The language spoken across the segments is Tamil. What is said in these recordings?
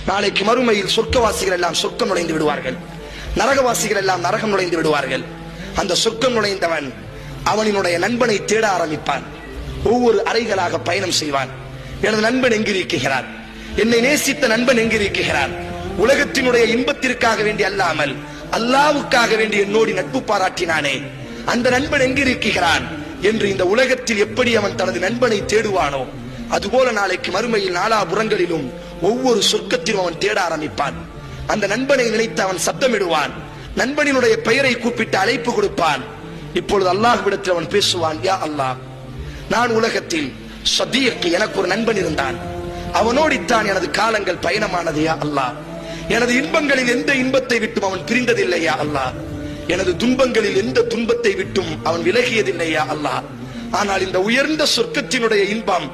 நாளைக்கு மறுமையில் சொர்க்கவாசிகள் எல்லாம் சொர்க்கம் நுழைந்து விடுவார்கள், நரகவாசிகள் எல்லாம் நரகம் நுழைந்து விடுவார்கள். அந்த சொர்க்கம் நுழைந்தவன் அவனினுடைய நண்பனை தேட ஆரம்பிப்பான். ஒவ்வொரு அறைகளாக பயணம் செய்வான். எனது நண்பன் எங்கிருக்கிறான், என்னை நேசித்த நண்பன் எங்கிருக்கிறான், உலகத்தினுடைய இன்பத்திற்காக வேண்டி அல்லாமல் அல்லாவுக்காக வேண்டி என்னோடு நட்பு பாராட்டினானே அந்த நண்பன் எங்கிருக்கிறான் என்று இந்த உலகத்தில் எப்படி அவன் தனது நண்பனை தேடுவானோ அதுபோல நாளைக்கு மறுமையில் நாலாபுறங்களிலும் ஒவ்வொரு சொர்க்கத்திலும் அவன் தேட ஆரம்பிப்பான். அந்த நண்பனை நினைத்து அவன் சத்தமிடுவான், நண்பனினுடைய பெயரை கூப்பிட்டு அழைப்பு கொடுப்பான். இப்பொழுது அல்லாஹ்விடத்தில் அவன் பேசுவான், யா அல்லாஹ், நான் உலகத்தில் சதீக் எனக்கு ஒரு நண்பன் இருந்தான், அவனோடித்தான் எனது காலங்கள் பயணமானது. யா அல்லாஹ், எனது இன்பங்களில் எந்த இன்பத்தை விட்டும் அவன் பிரிந்ததில்லையா அல்லாஹ், எனது துன்பங்களில் எந்த துன்பத்தை விட்டும் அவன் விலகியதில்லையா அல்லாஹ். ஆனால் இந்த உயர்ந்த சொர்க்கத்தினுடைய இன்பம்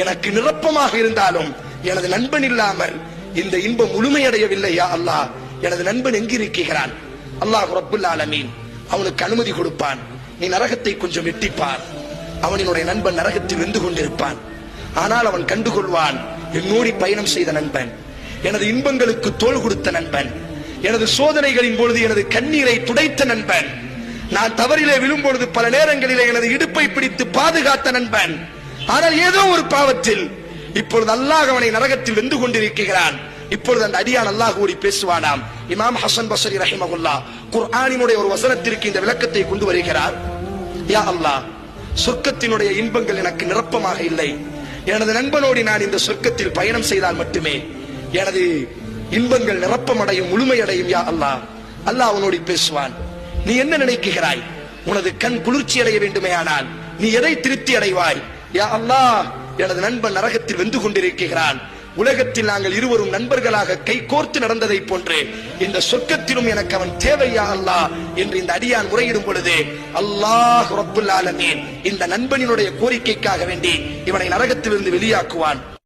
எனக்கு நிரப்பமாக இருந்தாலும் எனது நண்பன் இல்லாமல் இந்த இன்பம் முழுமையடையவில்லையா அல்லாஹ், எனது நண்பன் எங்கிருக்கிறான்? அல்லாஹ் ரப்புல் ஆலமீன் அவனுக்கு அனுமதி கொடுப்பான், நீ நரகத்தை கொஞ்சம் வெட்டிப்பார். அவனினுடைய நண்பன் நரகத்தில் வெந்து கொண்டிருப்பான். ஆனால் அவன் கண்டுகொள்வான், என்னோடி பயணம் செய்த நண்பன், எனது இன்பங்களுக்கு தோள் கொடுத்த நண்பன், எனது சோதனைகளின் பொழுது எனது கண்ணீரை துடைத்த நண்பன், நான் தவறிலே விழும்பொழுது பல நேரங்களிலே எனது இடுப்பை பிடித்து பாதுகாத்த நண்பன். ஆனால் ஏதோ ஒரு பாவத்தில் இப்பொழுது அல்லாஹ் அவனை நரகத்தில் வெந்து கொண்டிருக்கிறான். இப்பொழுது அந்த அடியான் அல்லாஹ் கூடி பேசுவானாம். இமாம் ஹசன் பஸ்ரி ரஹிமஹுல்லாஹ் குர்ஆனினுடைய ஒரு வசனத்திற்கு இந்த விளக்கத்தை கொண்டு வருகிறார். யா அல்லாஹ், சொர்க்கத்தினுடைய இன்பங்கள் எனக்கு நிரப்பமாக இல்லை, எனது நண்பனோடு நான் இந்த சொர்க்கத்தில் பயணம் செய்தால் மட்டுமே எனது இன்பங்கள் நிரப்பமடையும், முழுமையடையும். யா அல்லாஹ், அல்லாஹ் அவனோடு பேசுவான், நீ என்ன நினைக்கிறாய்? உனது கண் குளிர்ச்சி அடைய வேண்டுமே, ஆனால் நீ எதை திருப்தி அடைவாய்? யா அல்லாஹ், எனது நண்பன் நரகத்தில் வெந்து கொண்டிருக்கிறான். உலகத்தில் நாங்கள் இருவரும் நண்பர்களாக கை கோர்த்து நடந்ததை போன்று இந்த சொர்க்கத்திலும் எனக்கு அவன் தேவையா அல்லாஹ் என்று இந்த அடியான் முறையிடும் பொழுது அல்லாஹ் ரப்புல் ஆலமீன் இந்த நண்பனினுடைய கோரிக்கைக்காக வேண்டி இவனை நரகத்திலிருந்து வெளியாக்குவான்.